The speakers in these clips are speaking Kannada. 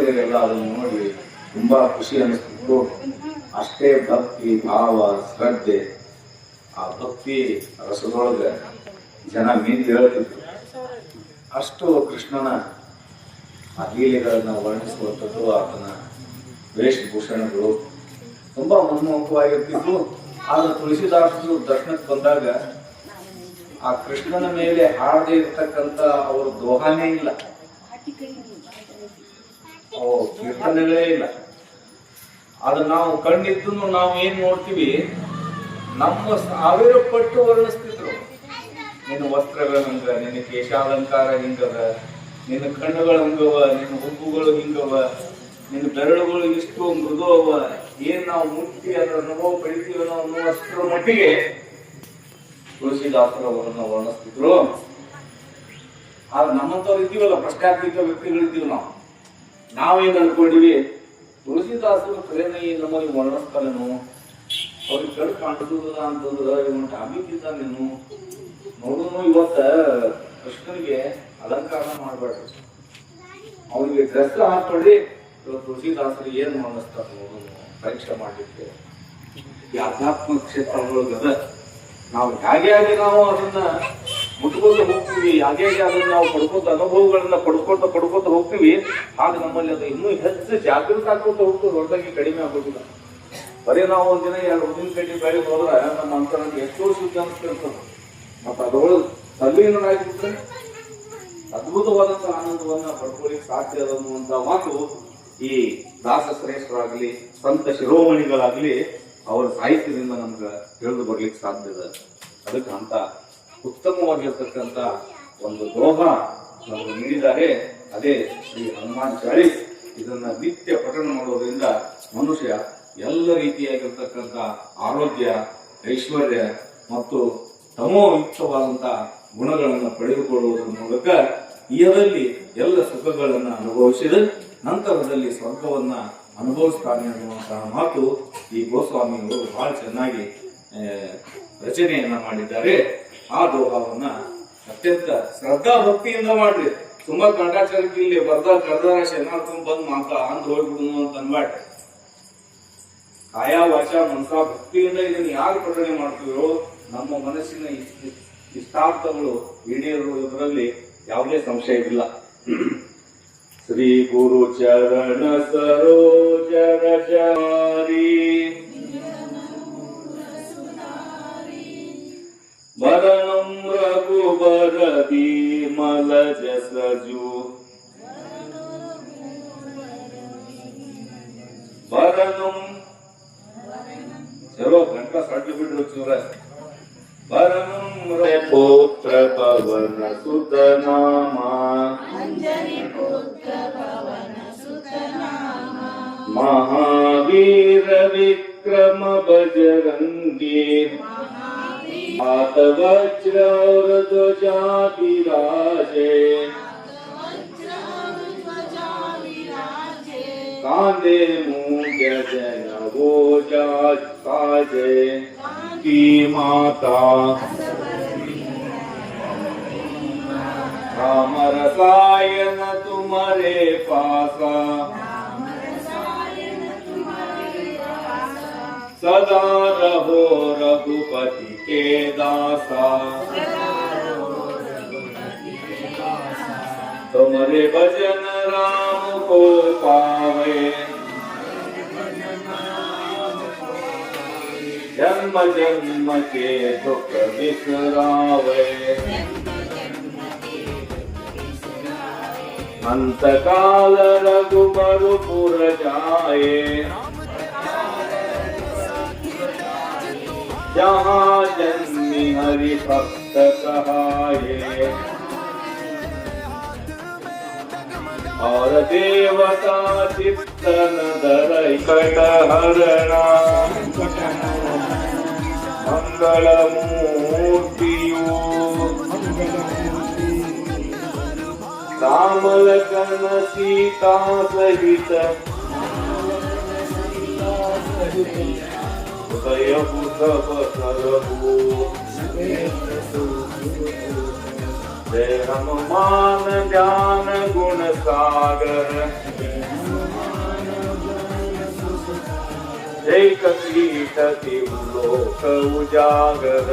ಹಿರಿಯರೆಲ್ಲ ಅದನ್ನು ನೋಡಿ ತುಂಬಾ ಖುಷಿ ಅನಿಸ್ತಿತ್ತು. ಅಷ್ಟೇ ಭಕ್ತಿ ಭಾವ ಶ್ರದ್ಧೆ, ಆ ಭಕ್ತಿ ರಸದೊಳಗೆ ಜನ ನಿಂತು ಹೇಳ್ತಿದ್ರು. ಅಷ್ಟು ಕೃಷ್ಣನ ಆ ಲೀಲೆಗಳನ್ನ ವರ್ಣಿಸುವಂಥದ್ದು, ಆತನ ವೇಷಭೂಷಣಗಳು ತುಂಬಾ ಮನಮೋಹಕವಾಗಿರ್ತಿದ್ವು. ಆದ್ರೆ ತುಳಸಿದಾಸರು ದರ್ಶನಕ್ಕೆ ಬಂದಾಗ ಆ ಕೃಷ್ಣನ ಮೇಲೆ ಹಾಡದೇ ಇರ್ತಕ್ಕಂಥ ಅವ್ರ ದೋಹಾನೇ ಇಲ್ಲ, ಕೀರ್ತನೆಗಳೇ ಇಲ್ಲ. ಅದು ನಾವು ಕಂಡಿದ್ದು ನಾವು ಏನ್ ನೋಡ್ತೀವಿ, ನಮ್ಮ ಸಾವಿರ ಪಟ್ಟು ವರ್ಣಿಸ್ತಿದ್ರು. ನಿನ್ನ ವಸ್ತ್ರಗಳ ಹಂಗ, ನಿನ್ನ ಕೇಶಾಲಂಕಾರ ಹಿಂಗವ, ನಿನ್ನ ಕಣ್ಣುಗಳ ಹಂಗವ, ನಿನ್ನ ಹುಬ್ಬುಗಳು ಹಿಂಗವ, ನಿನ್ನ ಬೆರಳುಗಳು ಇಷ್ಟು ಮೃದು ಅವ, ಏನ್ ನಾವು ಮುಟ್ಟಿ ಅದರ ಅನುಭವ ಪಡಿತೀವನೋ ಅನ್ನುವಷ್ಟರ ಮಟ್ಟಿಗೆ ತುಳಸಿದಾಸರು ಅವರನ್ನ ವರ್ಣಿಸ್ತಿದ್ರು. ಆದ್ರೆ ನಮ್ಮಂತವ್ರು ಇದ್ದೀವಲ್ಲ, ಪ್ರಶ್ನಾತ್ಮಕ ವ್ಯಕ್ತಿಗಳಿದ್ದೀವಿ. ನಾವೇನ್ ಅನ್ಕೊಂಡಿವಿ, ತುಳಸಿದಾಸರು ಪ್ರೇಮ ನಮಗೆ ವರ್ಣಿಸ್ತಾರೇನು, ಅವ್ರಿಗೆ ಕಡು ಕಾಣಿಸುವುದಿಲ್ಲ ಅಂತಂದ್ರೆ ಇವನು ಟಾಪಿಕ್ ನೀನು ನೋಡುನು. ಇವತ್ತ ಕೃಷ್ಣನಿಗೆ ಅಲಂಕಾರ ಮಾಡಬೇಡ್ರಿ, ಅವ್ರಿಗೆ ಡ್ರೆಸ್ ಹಾಕೊಳ್ಳಿ, ತುಳಸಿದಾಸರು ಏನ್ ವರ್ಣಿಸ್ತಾರೆ ನೋಡುನು, ಪರೀಕ್ಷೆ ಮಾಡ್ಲಿಕ್ಕೆ. ಈ ಆಧ್ಯಾತ್ಮಿಕ ಕ್ಷೇತ್ರಗಳದ ನಾವು ಹೇಗೆ ನಾವು ಅದನ್ನ ಮುಟ್ಕೊಂಡು ಹೋಗ್ತೀವಿ, ಹಾಗೆ ಅದನ್ನ ನಾವು ಪಡ್ಕೋತ ಅನುಭವಗಳನ್ನ ಪಡ್ಕೋತ ಹೋಗ್ತೀವಿ. ಆಗ ನಮ್ಮಲ್ಲಿ ಅದು ಇನ್ನೂ ಹೆಚ್ಚು ಜಾಗೃತ ಆಗ್ಕೋತ ಹೋಗ್ತದೆ, ಹೊರದಾಗಿ ಕಡಿಮೆ ಆಗೋದಿಲ್ಲ. ಬರೀ ನಾವು ಒಂದಿನ 2 ಉದ್ದಿನ ಕಡ್ಡಿ ಬೆಳೆ ಹೋದ್ರೆ ನಮ್ಮ ಅಂತರಕ್ಕೆ ಎಷ್ಟೋ ಶುದ್ಧ ಅನಿಸ್ತಿರ್ತದೆ. ಮತ್ತು ಅದರೊಳಗೆ ತಲ್ಲೀನಾಗಿಬಿಟ್ರೆ ಅದ್ಭುತವಾದಂಥ ಆನಂದವನ್ನ ಪಡ್ಕೊಳ್ಳಿಕ್ಕೆ ಸಾಧ್ಯ ಅದ ಅನ್ನುವಂಥ ಮಾತು ಈ ದಾಸಶ್ರೇಷ್ಠರಾಗ್ಲಿ ಸಂತ ಶಿರೋಮಣಿಗಳಾಗ್ಲಿ ಅವರ ಸಾಹಿತ್ಯದಿಂದ ನಮ್ಗೆ ತಿಳಿದು ಬರ್ಲಿಕ್ಕೆ ಸಾಧ್ಯ ಇದೆ. ಅದಕ್ಕೆ ಅಂತ ಉತ್ತಮವಾಗಿರ್ತಕ್ಕಂಥ ಒಂದು ದೋಹ ನಮ್ಗೆ ನೀಡಿದ್ದಾರೆ. ಅದೇ ಶ್ರೀ ಹನುಮಾನ್ ಚಾಳೀಸ್. ಇದನ್ನ ನಿತ್ಯ ಪಠಣ ಮಾಡೋದ್ರಿಂದ ಮನುಷ್ಯ ಎಲ್ಲ ರೀತಿಯಾಗಿರ್ತಕ್ಕಂಥ ಆರೋಗ್ಯ, ಐಶ್ವರ್ಯ ಮತ್ತು ತಮೋಯುಕ್ತವಾದಂಥ ಗುಣಗಳನ್ನು ಪಡೆದುಕೊಳ್ಳುವುದರ ಮೂಲಕ ಇಹದಲ್ಲಿ ಎಲ್ಲ ಸುಖಗಳನ್ನು ಅನುಭವಿಸಿದ ನಂತರದಲ್ಲಿ ಸ್ವರ್ಗವನ್ನ ಅನುಭವಿಸ್ತಾನೆ ಅನ್ನುವಂತಹ ಮಾತು ಈ ಗೋಸ್ವಾಮಿಗಳು ಬಹಳ ಚೆನ್ನಾಗಿ ರಚನೆಯನ್ನ ಮಾಡಿದ್ದಾರೆ. ಆ ದೋಹವನ್ನ ಅತ್ಯಂತ ಶ್ರದ್ಧಾ ಭಕ್ತಿಯಿಂದ ಮಾಡ್ರಿ. ತುಂಬಾ ಕಂಡಾಚಾರಕ್ಕೆ ಇಲ್ಲಿ ಕರ್ದಾರ ಶನಾರ್ಥಂ ಬಂದ್ ಮಾತ ಅಂದ್ ಹೋಗ್ಬಿಡುನು ಅಂತ ಅನ್ಬಾಡ್ರಿ. ಕಾಯ ವಾಚ ಮನಸ ಭಕ್ತಿಯಿಂದ ಇದನ್ನು ಯಾರು ಪಠಣೆ ಮಾಡ್ತೀವೋ ನಮ್ಮ ಮನಸ್ಸಿನ ಇಷ್ಟಾರ್ಥಗಳು ಈಡೇರುವುದರಲ್ಲಿ ಯಾವುದೇ ಸಂಶಯವಿಲ್ಲ. ಶ್ರೀ ಗುರು ಚರಣ ಸರೋಜ ರಜಾರಿ ವರನಂ ರಘುಬರ ವಿಮಲ ಜಸಜು ವರನಂ ಚಲೋ ಗಂಟ ಸಾಟಿ ಬಿಡ್ರು ಚೂರ. ವರನಂ ಪುತ್ರ ಪವನ ಸುತ ನಾಮ ಮಹಾವೀರ ವಿಕ್ರಮ ಬಜರಂಗಿ हाथ वज्र और ध्वजा विराजे कांधे मूंज जन वो काजे की माता राम रसायन तुम्हारे पासा सदा रहो रघुपति के दासा तुम्हारे भजन राम को पावे जन्म जन्म के दुख बिसरावे अंत काल रघुबरपुर जाए जहाँ जन्मी हरि भक्त कहाए और देवता चित्तन धरई कट हरणा मंगल मूर्तियों राम लखन सीता सहित उदय बुध बसरभू जय हनुमान ज्ञान गुण सागर ಏಕ ಕೀಟತಿ ಲೋಕ ಉಜಾಗರ.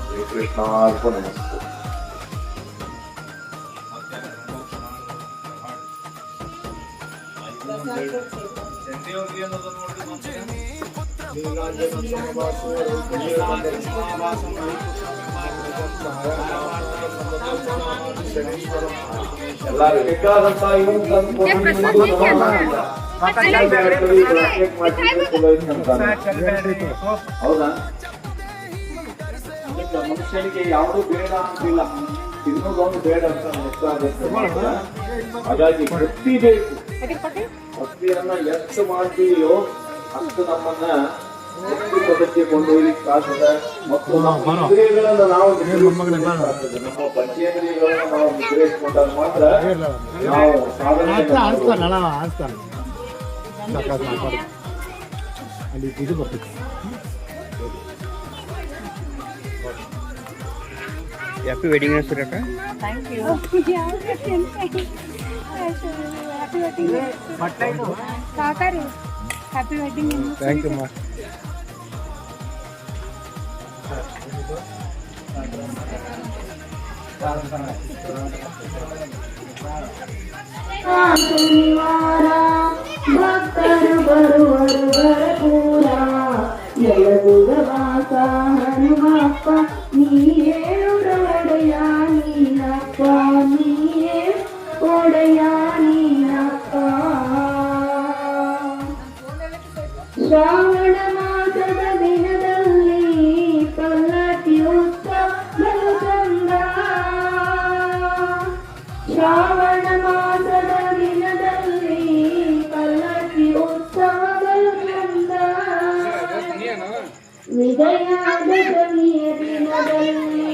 ಶ್ರೀಕೃಷ್ಣಾರ್ಪಣಮಸ್ತು. ಎಲ್ಲರೂ ಬೇಕಾದಂತ ಹೌದಾ? ಮನುಷ್ಯನಿಗೆ ಯಾವುದು ಬೇಡ ಅಂತಿಲ್ಲ, ತಿನ್ನೋದೊಂದು ಬೇಡ ಅಂತ ಗೊತ್ತಾಗುತ್ತೆ. ಹಾಗಾಗಿ ಭಕ್ತಿ ಬೇಕು. ಭಕ್ತಿಯನ್ನ ಎಷ್ಟು ಮಾಡ್ತೀವಿಯೋ ಅಷ್ಟು ನಮ್ಮನ್ನ ಮುಕ್ತಿ ಪದಕ್ಕೆ ಕೊಂಡೊಯ್ಲಿಕ್ಕೆ ಆಗ್ತದೆ. ಮತ್ತು ನಮ್ಮ ಇಂದ್ರಿಯಗಳನ್ನು ನಾವು ನಿಗ್ರಹಿಸಬೇಕಾಗ್ತದೆ. ನಮ್ಮ ಪಂಚೇಂದ್ರಿಯಗಳನ್ನು ನಾವು ನಿಗ್ರಹಿಸಿಕೊಂಡಾಗ ಮಾತ್ರ ನಾವು ಸಾಧನೆ ಹ್ಯಾಪಿ ವೆಡ್ಡಿಂಗ್ ಆನಿವರ್ಸರಿ ಅಕ್ಕ. Thank you. ಕಾಕಾರಿ happy wedding anniversary. Thank you ಮಾ. ಶನಿವಾರ ಭಕ್ತರು ಬರುವರು ಭರಪೂರ. ಎಳಗುದ ವಾಸ ಹನುಮಪ್ಪ ನೀಯೇ ಒಡೆಯ ನೀನಪ್ಪ, ನೀಯೇ ಒಡೆಯ ನೀನಪ್ಪ. ಶ್ರಾವಣ ಮಾಸದ ದಿನದಲ್ಲಿ ಪಲ್ಲಕ್ಕಿ ಉತ್ಸವಗಳು ಚಂದ. ಶ್ರಾವಣ ಮಾಸದ ದಿನದಲ್ಲಿ ಪಲ್ಲಕ್ಕಿ ಉತ್ಸವಗಳು ಚಂದ. ವಿಜಯಾದಶಮಿಯ ದಿನದಲ್ಲಿ